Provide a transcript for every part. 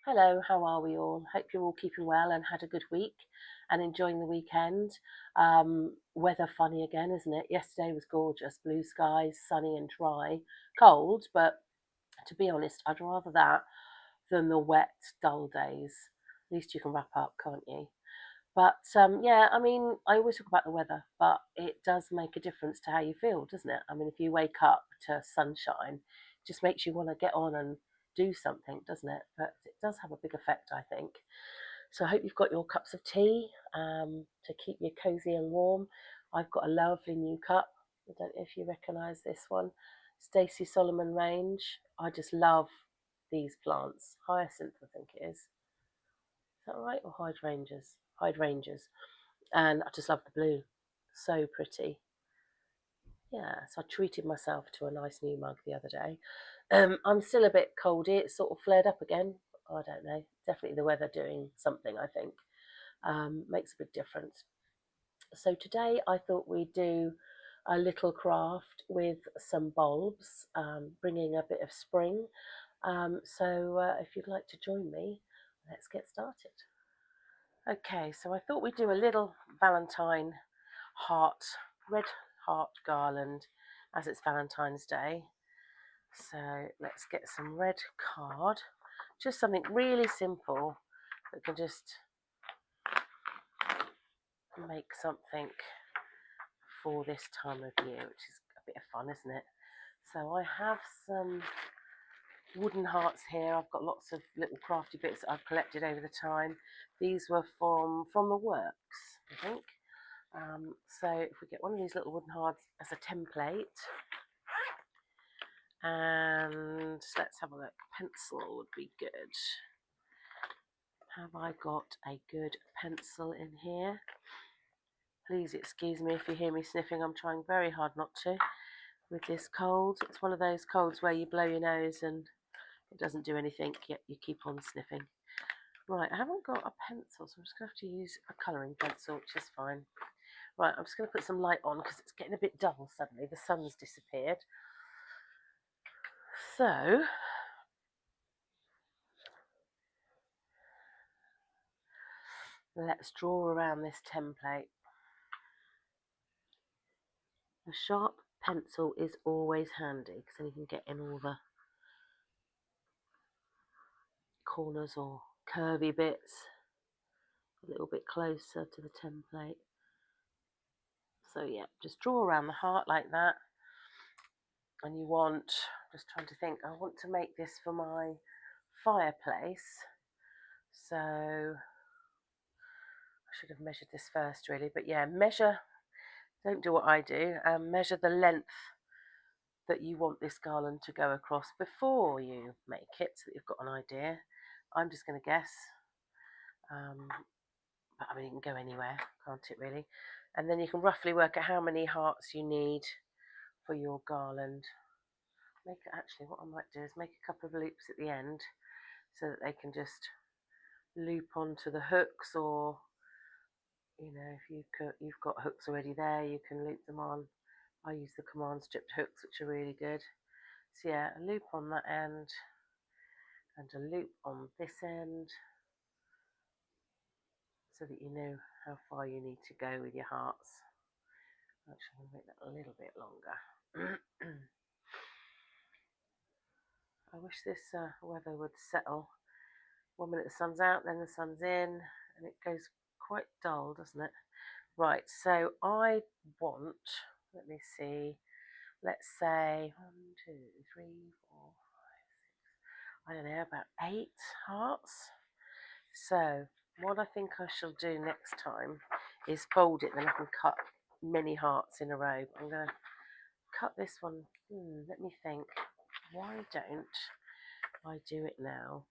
Hello, how are we all? Hope you're all keeping well and had a good week and enjoying the weekend. Weather funny again, isn't it? Yesterday was gorgeous, blue skies, sunny and dry, cold, but to be honest, I'd rather that than the wet, dull days. At least you can wrap up, can't you? But yeah, I mean, I always talk about the weather, but it does make a difference to how you feel, doesn't it? I mean, if you wake up to sunshine, it just makes you want to get on and do something, doesn't it? But it does have a big effect, I think. So I hope you've got your cups of tea to keep you cozy and warm. I've got a lovely new cup. I don't know if you recognise this one. Stacey Solomon range. I just love these plants. Hyacinth, I think it is. Is that right? Or hydrangeas? Hydrangeas. And I just love the blue. So pretty. Yeah, so I treated myself to a nice new mug the other day. I'm still a bit coldy. It's sort of flared up again. I don't know. Definitely the weather doing something, I think. Makes a big difference. So today I thought we'd do a little craft with some bulbs, bringing a bit of spring. So if you'd like to join me, let's get started. Okay, so I thought we'd do a little Valentine heart, red heart garland as it's Valentine's Day. So let's get some red card, just something really simple that can just make something for this time of year, which is a bit of fun, isn't it? So I have some wooden hearts here. I've got lots of little crafty bits that I've collected over the time. These were from the works, I think. So if we get one of these little wooden hearts as a template, and let's have a look. Pencil would be good. Have I got a good pencil in here? Please excuse me if you hear me sniffing. I'm trying very hard not to with this cold. It's one of those colds where you blow your nose and it doesn't do anything, yet you keep on sniffing. Right, I haven't got a pencil, so I'm just going to have to use a colouring pencil, which is fine. Right, I'm just going to put some light on because it's getting a bit dull suddenly. The sun's disappeared. So, let's draw around this template. A sharp pencil is always handy because then you can get in all the corners or curvy bits a little bit closer to the template. So yeah, just draw around the heart like that. And you want, just trying to think, I want to make this for my fireplace. So I should have measured this first really, but yeah, don't do what I do, measure the length that you want this garland to go across before you make it so that you've got an idea. I'm just going to guess. But I mean, it can go anywhere, can't it really? And then you can roughly work out how many hearts you need for your garland. Actually, what I might do is make a couple of loops at the end so that they can just loop onto the hooks, or if you've got hooks already there, you can loop them on. I use the command stripped hooks, which are really good. So yeah, a loop on that end and a loop on this end, so that you know how far you need to go with your hearts. Actually, I'm going to make that a little bit longer. I wish this weather would settle. 1 minute the sun's out, then the sun's in, and it goes quite dull, doesn't it? Right, so I want, let me see, let's say 1, 2, 3, 4, 5, 6, I don't know, about 8 hearts. So what I think I shall do next time is fold it, then I can cut many hearts in a row. I'm going to cut this one. Let me think. Why don't I do it now.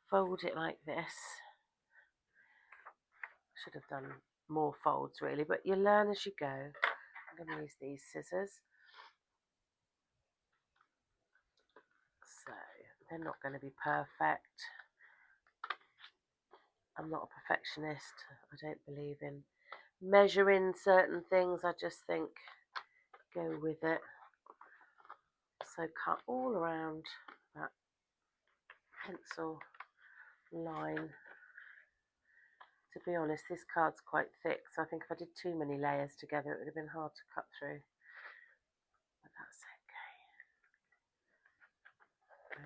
Fold it like this. Should have done more folds really, but you learn as you go. I'm going to use these scissors. So they're not going to be perfect. I'm not a perfectionist. I don't believe in measuring certain things. I just think go with it. So cut all around that pencil line. To be honest, this card's quite thick, so I think if I did too many layers together, it would have been hard to cut through. But that's okay.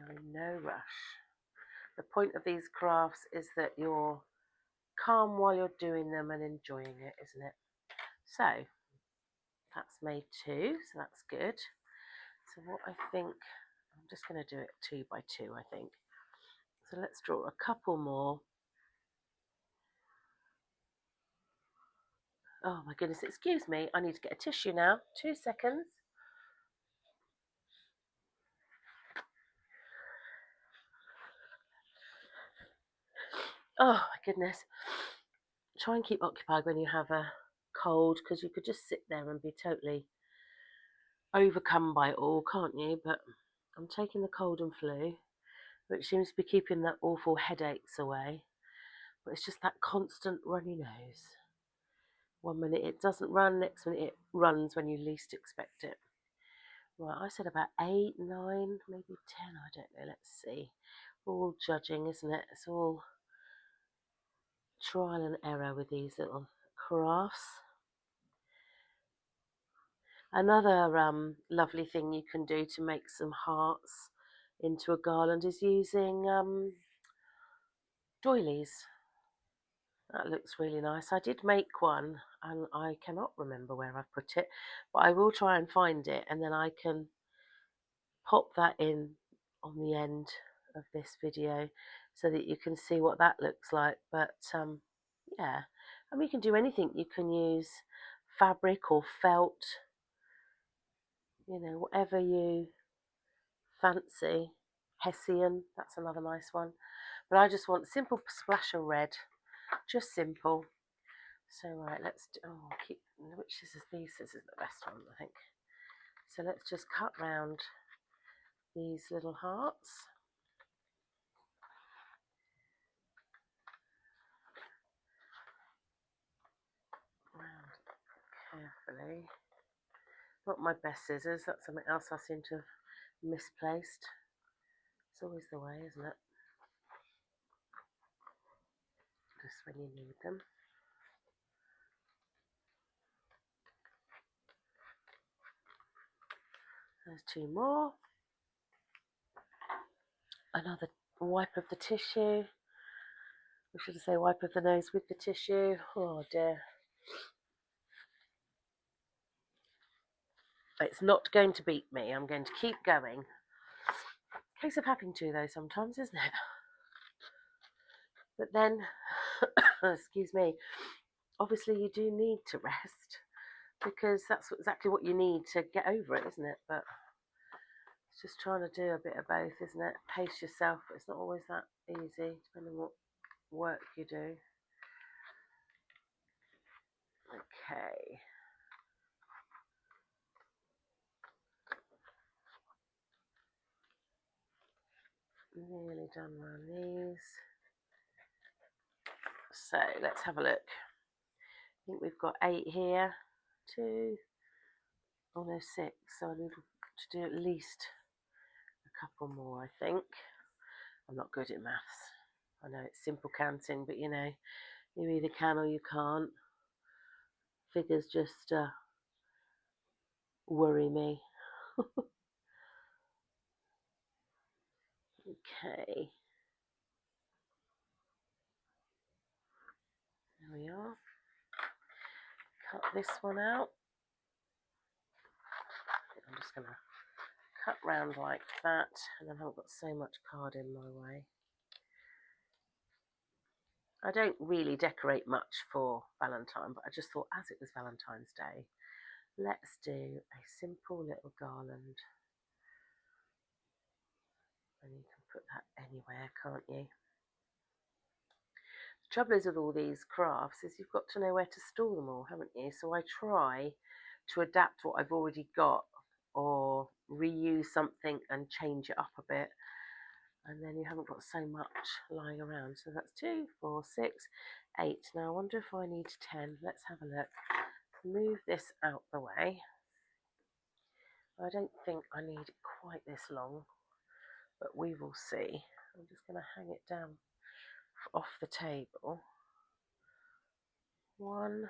We're in no rush. The point of these crafts is that you're calm while you're doing them and enjoying it, isn't it? So that's made 2, so that's good. So what I think, I'm just going to do it 2 by 2, I think. So let's draw a couple more. Oh my goodness, excuse me, I need to get a tissue now. 2 seconds. Oh my goodness. Try and keep occupied when you have a cold, because you could just sit there and be totally overcome by it all, can't you? But I'm taking the cold and flu, which seems to be keeping that awful headaches away. But it's just that constant runny nose. One minute it doesn't run, next minute it runs when you least expect it. Right, I said about 8, 9, maybe 10, I don't know, let's see. All judging, isn't it? It's all trial and error with these little crafts. Another lovely thing you can do to make some hearts into a garland is using doilies. That looks really nice. I did make one and I cannot remember where I put it, but I will try and find it and then I can pop that in on the end of this video so that you can see what that looks like. But yeah, and we can do anything. You can use fabric or felt, you know, whatever you fancy. Hessian, that's another nice one. But I just want simple splash of red, just simple. So right, let's do, oh, keep, which scissors? These scissors are the best one, I think. So let's just cut round these little hearts. Round carefully. Not my best scissors, that's something else I seem to have misplaced. It's always the way, isn't it? Just when you need them. There's 2 more. Another wipe of the tissue. We should say wipe of the nose with the tissue. Oh dear. It's not going to beat me. I'm going to keep going. Case of having to though sometimes, isn't it? But then, excuse me, obviously you do need to rest because that's exactly what you need to get over it, isn't it? But it's just trying to do a bit of both, isn't it? Pace yourself, but it's not always that easy, depending on what work you do. Okay. Nearly done around these. So let's have a look. I think we've got 8 here. 2, oh no, 6. So I need to do at least a couple more, I think. I'm not good at maths. I know it's simple counting, but you know, you either can or you can't. Figures just worry me. Okay. There we are. Cut this one out. I'm just going to cut round like that, and then I haven't got so much card in my way. I don't really decorate much for Valentine, but I just thought as it was Valentine's Day, let's do a simple little garland. you can put that anywhere, can't you? The trouble is with all these crafts is you've got to know where to store them all, haven't you? So I try to adapt what I've already got or reuse something and change it up a bit. And then you haven't got so much lying around. So that's 2, 4, 6, 8. Now I wonder if I need 10. Let's have a look. Move this out the way. I don't think I need it quite this long, but we will see. I'm just going to hang it down off the table. 1,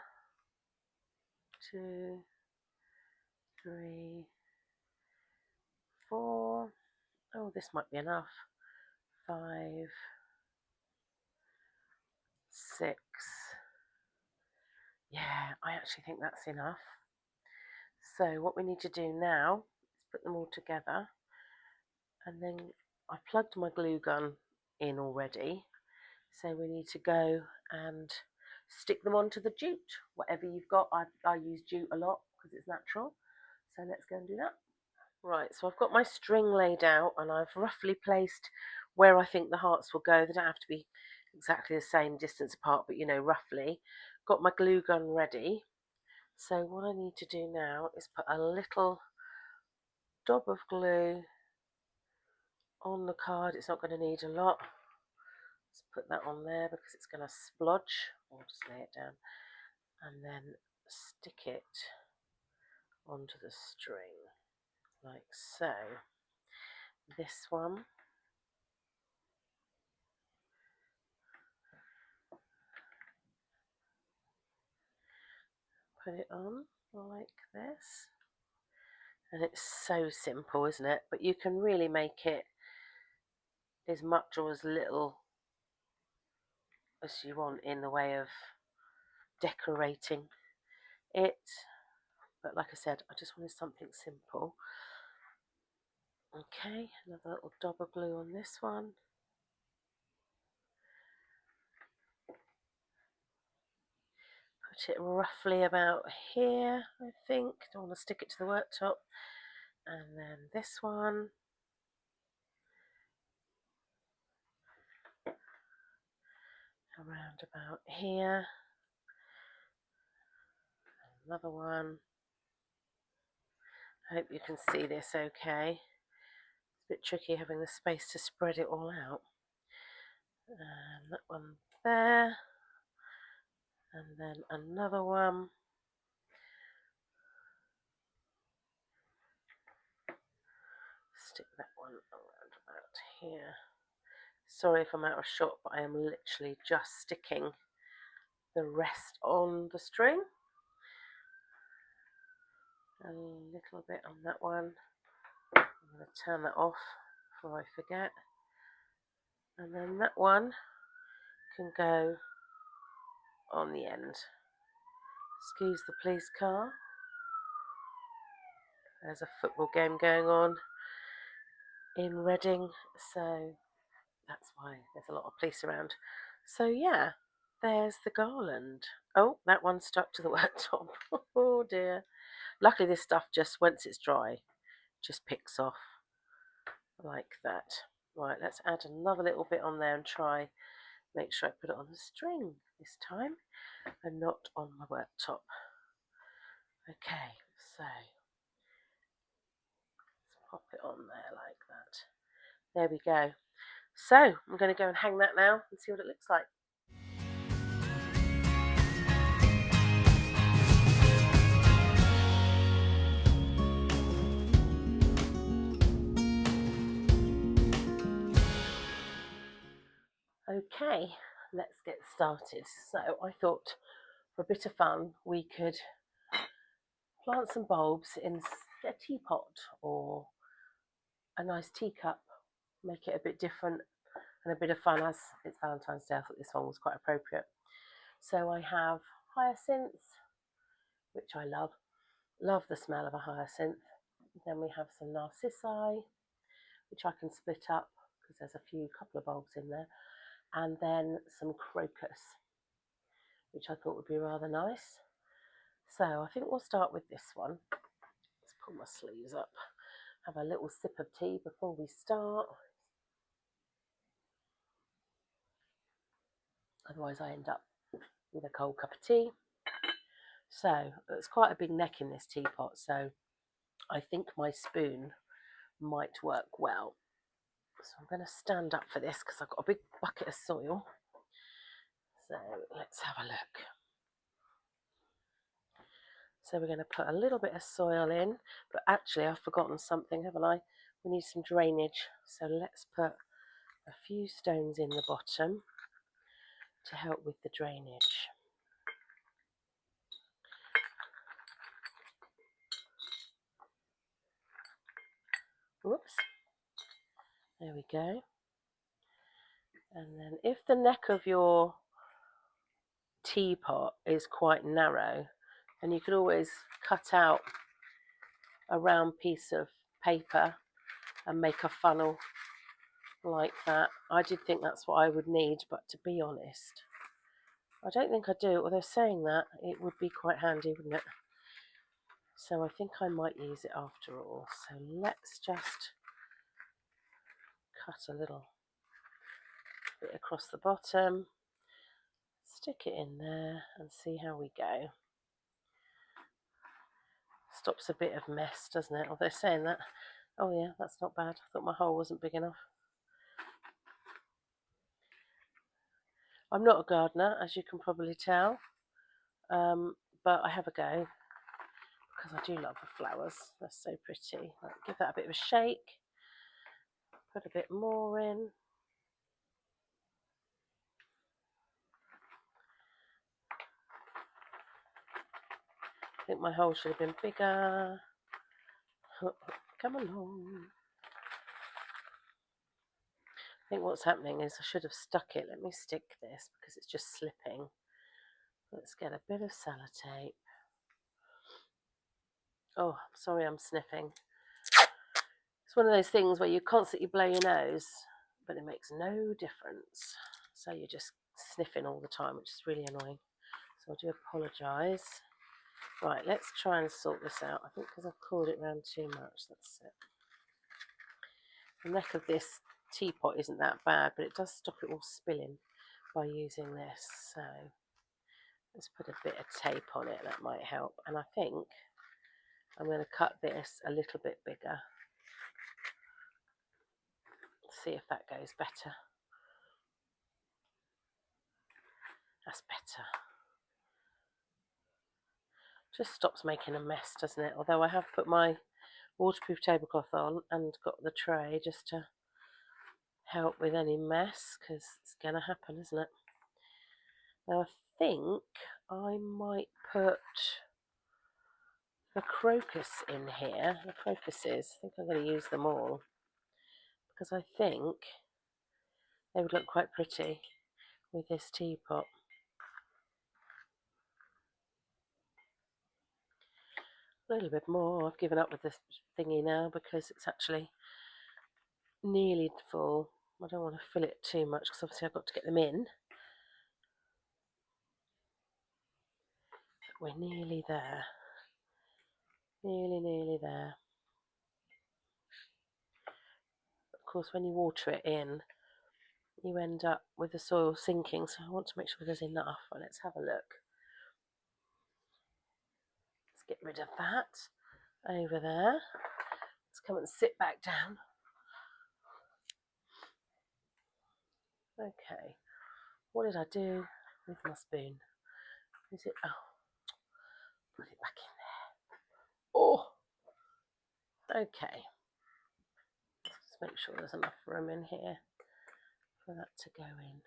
2, 3, 4. Oh, this might be enough. 5, 6. Yeah, I actually think that's enough. So what we need to do now is put them all together, and then I've plugged my glue gun in already. So we need to go and stick them onto the jute, whatever you've got. I use jute a lot because it's natural. So let's go and do that. Right, so I've got my string laid out and I've roughly placed where I think the hearts will go. They don't have to be exactly the same distance apart, but you know, roughly. Got my glue gun ready. So what I need to do now is put a little dab of glue on the card. It's not going to need a lot. Let's put that on there because it's going to splodge. I'll just lay it down and then stick it onto the string like so. This one, put it on like this, and it's so simple, isn't it? But you can really make it as much or as little as you want in the way of decorating it. But like I said, I just wanted something simple. Okay, another little dab of glue on this one. Put it roughly about here, I think. Don't want to stick it to the worktop. And then this one. Around about here. Another one. I hope you can see this okay. It's a bit tricky having the space to spread it all out. And that one there. And then another one. Stick that one around about here. Sorry if I'm out of shot, but I am literally just sticking the rest on the string. A little bit on that one. I'm going to turn that off before I forget. And then that one can go on the end. Excuse the police car. There's a football game going on in Reading, so that's why there's a lot of police around. So yeah, there's the garland. Oh, that one stuck to the worktop. Oh dear. Luckily this stuff just, once it's dry, just picks off like that. Right, let's add another little bit on there and try, make sure I put it on the string this time and not on my worktop. Okay, so let's pop it on there like that. There we go. So I'm going to go and hang that now and see what it looks like. Okay, let's get started. So I thought for a bit of fun we could plant some bulbs in a teapot or a nice teacup, make it a bit different and a bit of fun. As it's Valentine's Day, I thought this one was quite appropriate. So I have hyacinths, which I love the smell of a hyacinth. Then we have some narcissi, which I can split up because there's a couple of bulbs in there, and then some crocus, which I thought would be rather nice. So I think we'll start with this one. Let's pull my sleeves up, have a little sip of tea before we start. Otherwise I end up with a cold cup of tea. So it's quite a big neck in this teapot, so I think my spoon might work well. So I'm going to stand up for this because I've got a big bucket of soil. So let's have a look. So we're going to put a little bit of soil in, but actually I've forgotten something, haven't I? We need some drainage. So let's put a few stones in the bottom to help with the drainage. Whoops. There we go. And then if the neck of your teapot is quite narrow, then you could always cut out a round piece of paper and make a funnel like that. I did think that's what I would need, but to be honest, I don't think I do. Although saying that, it would be quite handy, wouldn't it? So I think I might use it after all. So let's just cut a little bit across the bottom, stick it in there and see how we go. Stops a bit of mess, doesn't it? Although saying that, oh yeah, that's not bad. I thought my hole wasn't big enough. I'm not a gardener, as you can probably tell, but I have a go because I do love the flowers. They're so pretty. Right, give that a bit of a shake. Put a bit more in. I think my hole should have been bigger. Come along. I think what's happening is I should have stuck it. Let me stick this because it's just slipping. Let's get a bit of sellotape. Oh, sorry, I'm sniffing. It's one of those things where you constantly blow your nose, but it makes no difference. So you're just sniffing all the time, which is really annoying. So I do apologise. Right, let's try and sort this out. I think because I've coiled it around too much, that's it. The neck of this teapot isn't that bad, but it does stop it all spilling by using this. So let's put a bit of tape on it, that might help. And I think I'm going to cut this a little bit bigger. See if that goes better. That's better. Just stops making a mess, doesn't it? Although I have put my waterproof tablecloth on and got the tray just to help with any mess, because it's going to happen, isn't it? Now I think I might put the crocus in here. The crocuses, I think I'm going to use them all because I think they would look quite pretty with this teapot. A little bit more. I've given up with this thingy now because it's actually nearly full. I don't want to fill it too much because obviously I've got to get them in. But we're nearly there. Nearly there. Of course, when you water it in, you end up with the soil sinking, so I want to make sure there's enough. Well, let's have a look. Let's get rid of that over there. Let's come and sit back down. Okay, what did I do with my spoon? Is it? Oh, put it back in there. Oh, okay. Let's make sure there's enough room in here for that to go in.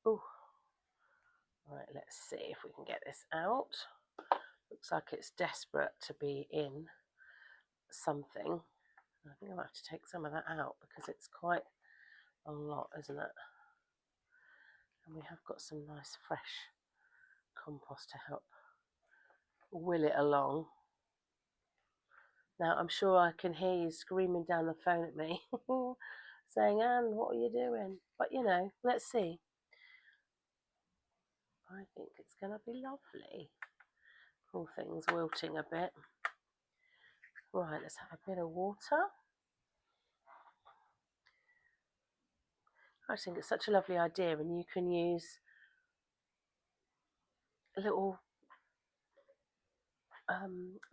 Oh, right, let's see if we can get this out. Looks like it's desperate to be in something. I think I'll have to take some of that out because it's quite a lot, isn't it? And we have got some nice fresh compost to help will it along. Now I'm sure I can hear you screaming down the phone at me saying, Anne, what are you doing? But you know, let's see. I think it's going to be lovely. All things wilting a bit. Right, let's have a bit of water. I think it's such a lovely idea, and you can use little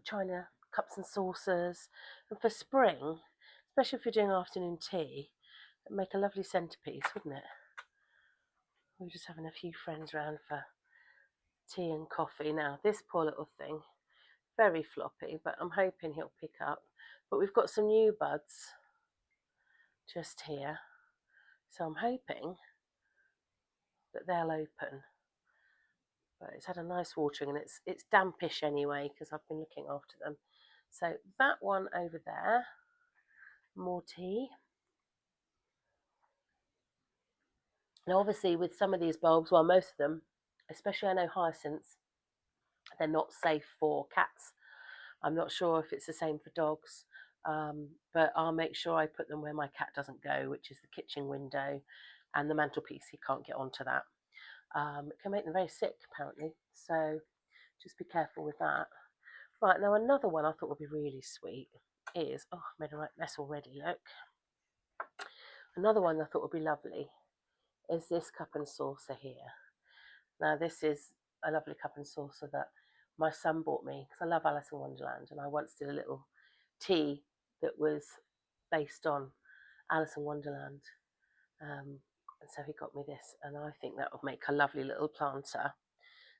china cups and saucers. And for spring, especially if you're doing afternoon tea, it'd make a lovely centerpiece, wouldn't it? We're just having a few friends round for tea and coffee. Now, this poor little thing, very floppy, but I'm hoping he'll pick up. But we've got some new buds just here, so I'm hoping that they'll open. But it's had a nice watering, and it's dampish anyway because I've been looking after them. So that one over there, more tea. Now, obviously, with some of these bulbs, well, most of them, especially I know hyacinths, they're not safe for cats. I'm not sure if it's the same for dogs, but I'll make sure I put them where my cat doesn't go, which is the kitchen window and the mantelpiece. He can't get onto that. It can make them very sick, apparently, so just be careful with that. Right, now another one I thought would be really sweet is, oh, I made a right mess already, look. Another one I thought would be lovely is this cup and saucer here. Now, this is a lovely cup and saucer that my son bought me because I love Alice in Wonderland, and I once did a little tea that was based on Alice in Wonderland. And so he got me this, and I think that would make a lovely little planter.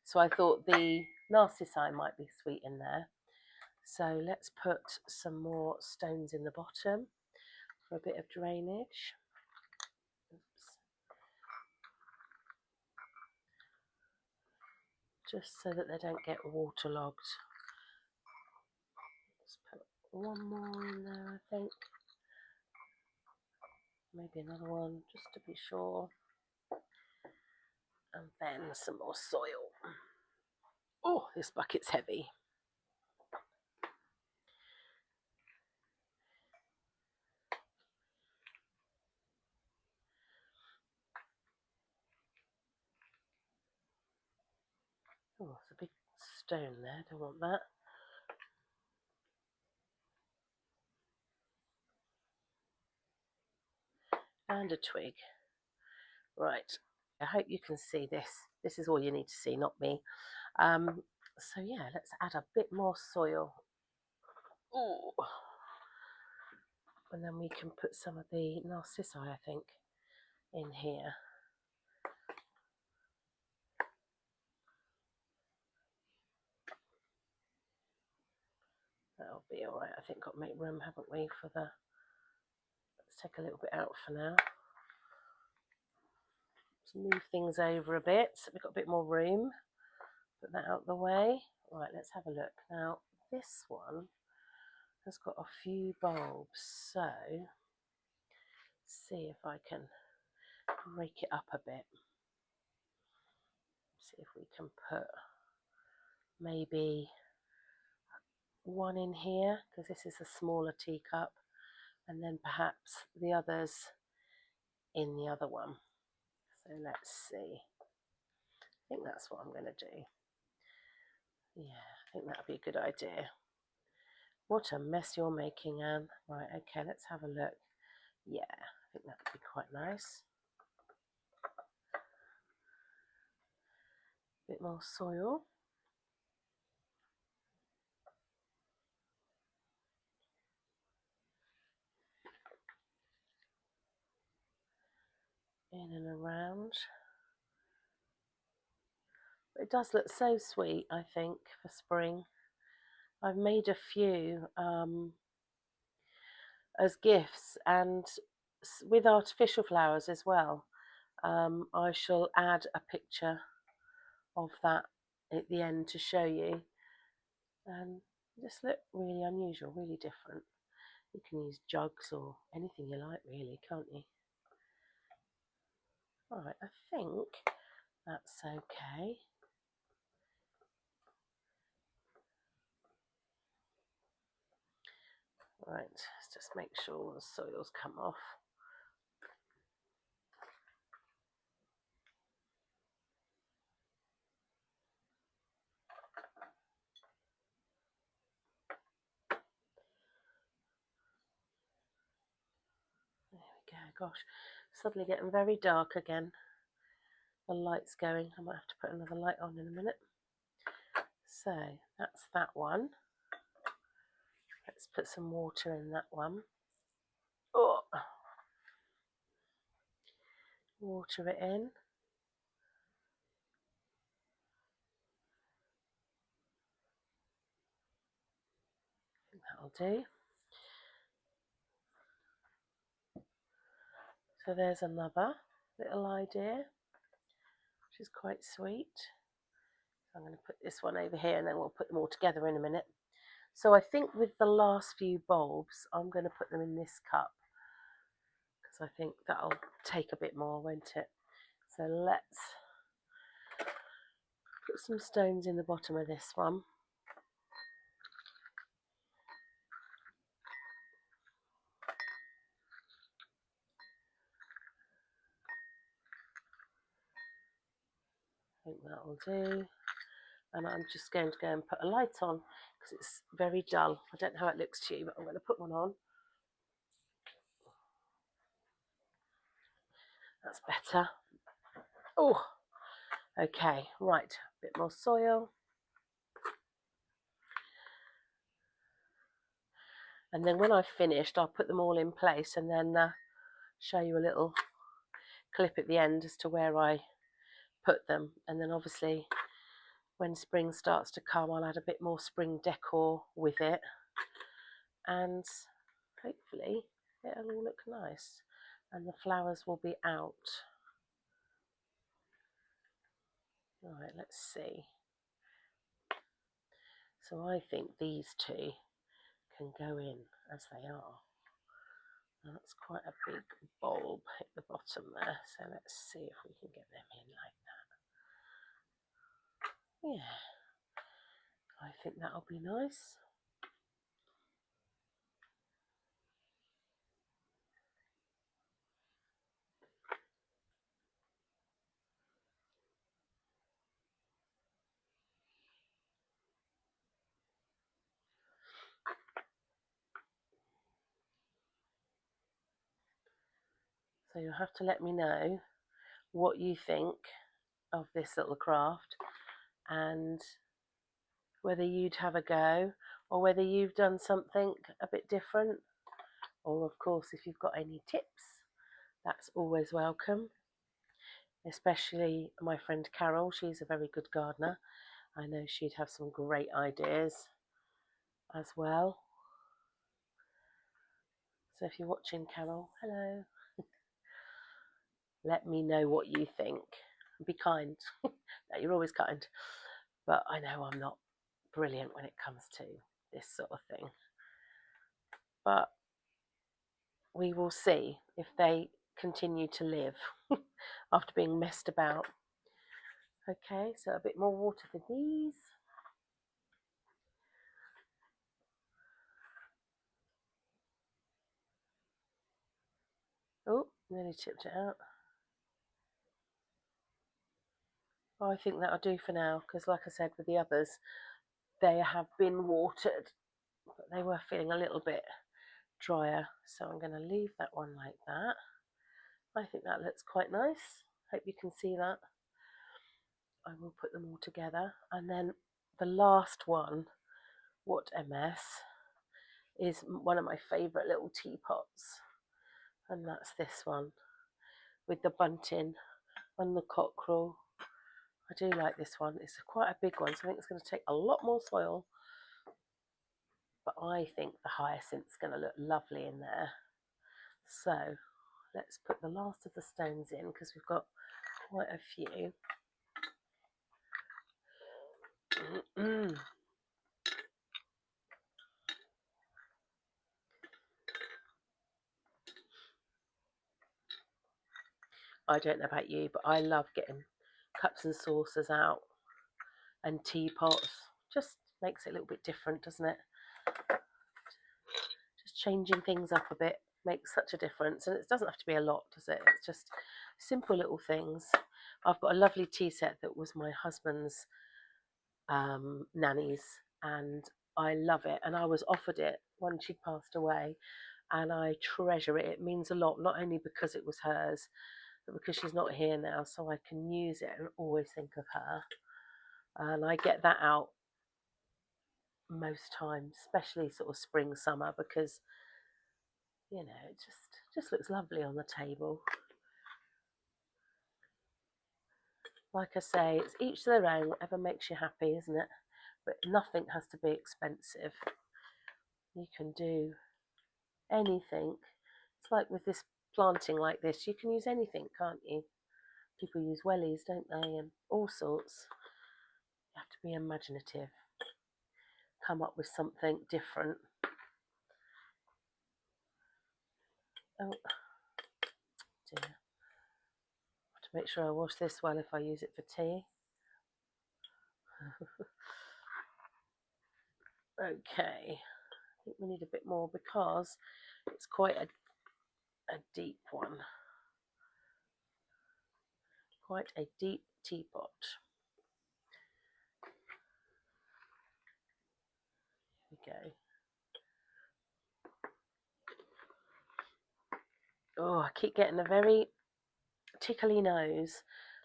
So I thought the narcissi might be sweet in there. So let's put some more stones in the bottom for a bit of drainage. Oops. Just so that they don't get waterlogged. Let's put one more in there, I think. Maybe another one, just to be sure. And then some more soil. Oh, this bucket's heavy. Oh, it's a big stone there, don't want that. And a twig. Right, I hope you can see this. This is all you need to see, not me. So yeah, let's add a bit more soil. Ooh. And then we can put some of the narcissi, I think, in here. That'll be all right. I think got to make room, haven't we, for the... Let's take a little bit out for now. Let's move things over a bit so we've got a bit more room. Put that out the way. Right, let's have a look. Now, this one has got a few bulbs, so see if I can break it up a bit. See if we can put maybe one in here, because this is a smaller teacup, and then perhaps the others in the other one. So let's see. I think that's what I'm going to do. Yeah, I think that would be a good idea. What a mess you're making, Anne. Right, okay, let's have a look. Yeah, I think that would be quite nice. A bit more soil. In and around. It does look so sweet, I think, for spring. I've made a few as gifts, and with artificial flowers as well. I shall add a picture of that at the end to show you. And just look really unusual, really different. You can use jugs or anything you like, really, can't you? Right, I think that's okay. Right, let's just make sure the soil's come off. Gosh, suddenly getting very dark again. The light's going. I might have to put another light on in a minute. So that's that one. Let's put some water in that one. Oh, water it in. I think that'll do. So there's another little idea, which is quite sweet. So I'm going to put this one over here and then we'll put them all together in a minute. So I think with the last few bulbs, I'm going to put them in this cup because I think that'll take a bit more, won't it? So let's put some stones in the bottom of this one. I think that will do. And I'm just going to go and put a light on because it's very dull. I don't know how it looks to you, but I'm going to put one on. That's better. Oh, okay, right. A bit more soil. And then when I've finished, I'll put them all in place and then show you a little clip at the end as to where I put them. And then obviously when spring starts to come, I'll add a bit more spring decor with it. And hopefully it'll all look nice. And the flowers will be out. Right, let's see. So I think these two can go in as they are. Now that's quite a big bulb at the bottom there. So let's see if we can get them in like that. Yeah, I think that'll be nice. So you'll have to let me know what you think of this little craft and whether you'd have a go or whether you've done something a bit different, or of course if you've got any tips, that's always welcome. Especially my friend Carol, she's a very good gardener. I know she'd have some great ideas as well. So if you're watching, Carol, hello. Let me know what you think. Be kind. No, you're always kind. But I know I'm not brilliant when it comes to this sort of thing. But we will see if they continue to live after being messed about. Okay, so a bit more water for these. Oh, nearly tipped it out. Oh, I think that'll do for now because, like I said, with the others, they have been watered, but they were feeling a little bit drier. So I'm going to leave that one like that. I think that looks quite nice. Hope you can see that. I will put them all together. And then the last one, what a mess, is one of my favourite little teapots. And that's this one with the bunting and the cockerel. I do like this one. It's quite a big one, so I think it's going to take a lot more soil. But I think the hyacinth's going to look lovely in there. So let's put the last of the stones in because we've got quite a few. I don't know about you, but I love getting cups and saucers out and teapots. Just makes it a little bit different, doesn't it? Just changing things up a bit makes such a difference. And it doesn't have to be a lot, does it? It's just simple little things. I've got a lovely tea set that was my husband's nanny's, and I love it. And I was offered it when she passed away. and I treasure it. It means a lot, not only because it was hers, but because she's not here now, so I can use it and always think of her. And I get that out most times, especially sort of spring, summer, because it just looks lovely on the table. Like I say, it's each to their own, whatever makes you happy, isn't it? But nothing has to be expensive. You can do anything. It's like with this planting like this, you can use anything, can't you? People use wellies, don't they? And all sorts. You have to be imaginative. Come up with something different. Oh, dear. I have to make sure I wash this well if I use it for tea. Okay. I think we need a bit more because it's quite a deep one. Quite a deep teapot. Here we go. Oh, I keep getting a very tickly nose,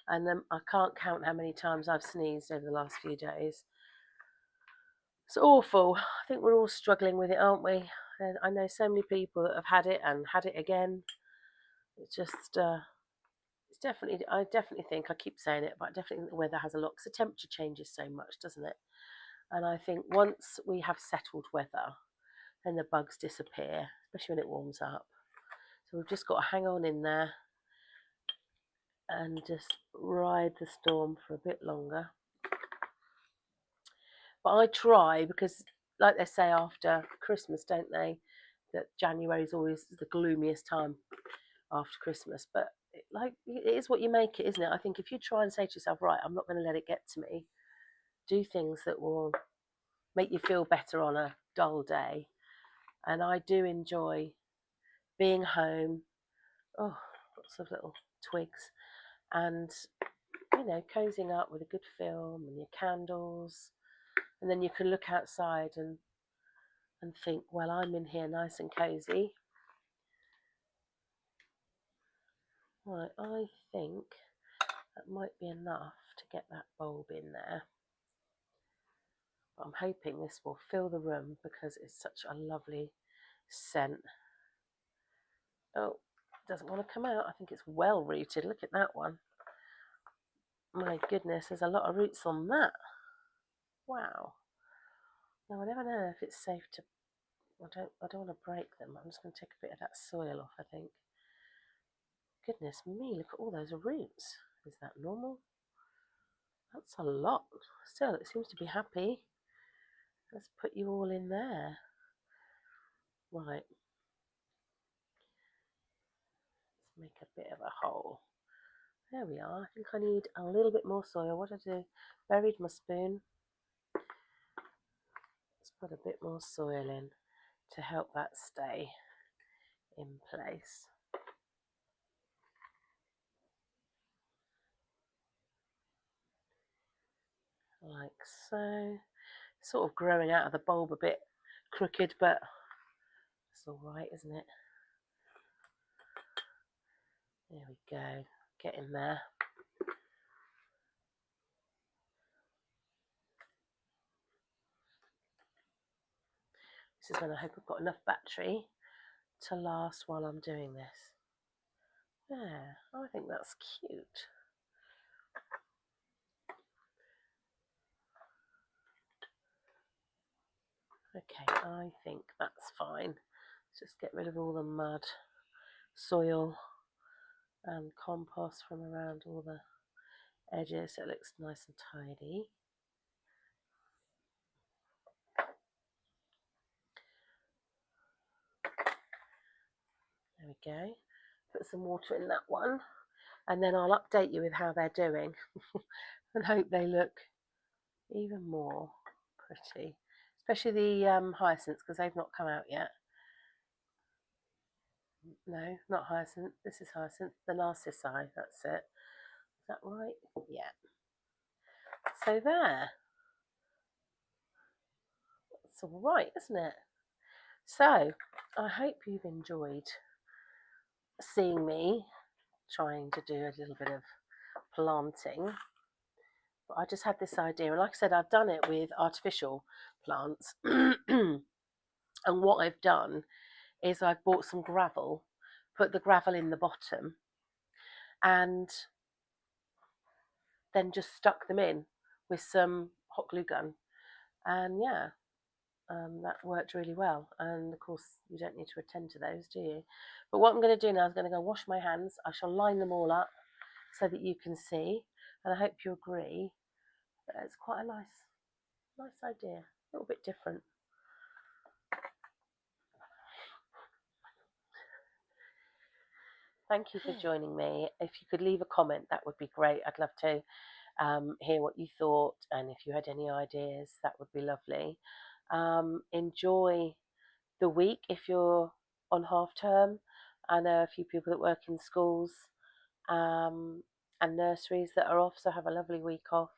and I can't count how many times I've sneezed over the last few days. It's awful. I think we're all struggling with it, aren't we? And I know so many people that have had it and had it again. It's just, it's definitely, I definitely think, I keep saying it, but I definitely think the weather has a lot, because the temperature changes so much, doesn't it? And I think once we have settled weather, then the bugs disappear, especially when it warms up. So we've just got to hang on in there and just ride the storm for a bit longer. But I try, because like they say after Christmas, don't they, that January is always the gloomiest time after Christmas. But it is what you make it, isn't it? I think if you try and say to yourself, right, I'm not going to let it get to me, do things that will make you feel better on a dull day. And I do enjoy being home. Oh, lots of little twigs. And, cozying up with a good film and your candles. And then you can look outside and think, well, I'm in here nice and cozy. Right, I think that might be enough to get that bulb in there. But I'm hoping this will fill the room because it's such a lovely scent. Oh, it doesn't want to come out. I think it's well rooted. Look at that one. My goodness, there's a lot of roots on that. Wow. Now, I never know if it's safe to... I don't want to break them. I'm just going to take a bit of that soil off, I think. Goodness me, look at all those roots. Is that normal? That's a lot. Still, it seems to be happy. Let's put you all in there. Right. Let's make a bit of a hole. There we are. I think I need a little bit more soil. What did I do? Buried my spoon. Let's put a bit more soil in to help that stay in place. Like so. Sort of growing out of the bulb a bit crooked, but it's all right, isn't it? There we go. Get in there. This is when I hope I've got enough battery to last while I'm doing this. There, I think that's cute. Okay, I think that's fine. Let's just get rid of all the mud, soil and compost from around all the edges so it looks nice and tidy. There we go. Put some water in that one, and then I'll update you with how they're doing and hope they look even more pretty, especially the hyacinths, because they've not come out yet. No, not hyacinth. This is hyacinth. The narcissi. That's it. Is that right? Yeah. So there. It's all right, isn't it? So I hope you've enjoyed seeing me trying to do a little bit of planting. But I just had this idea, and like I said, I've done it with artificial plants. And what I've done is I've bought some gravel, put the gravel in the bottom, and then just stuck them in with some hot glue gun. And yeah, that worked really well. And of course, you don't need to attend to those, do you? But what I'm going to do now is going to go wash my hands. I shall line them all up so that you can see. And I hope you agree that it's quite a nice idea. A little bit different. Thank you for joining me. If you could leave a comment, that would be great. I'd love to hear what you thought, and if you had any ideas, that would be lovely. Enjoy the week if you're on half term. I know a few people that work in schools and nurseries that are off, so have a lovely week off.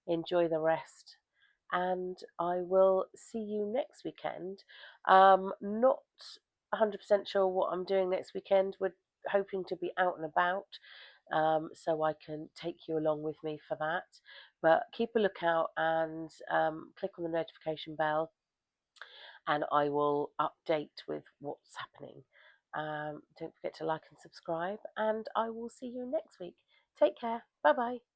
Enjoy the rest, and I will see you next weekend. Not 100% sure what I'm doing next weekend. We're hoping to be out and about, so I can take you along with me for that. But keep a lookout and click on the notification bell, and I will update with what's happening. Don't forget to like and subscribe, and I will see you next week. Take care. Bye bye.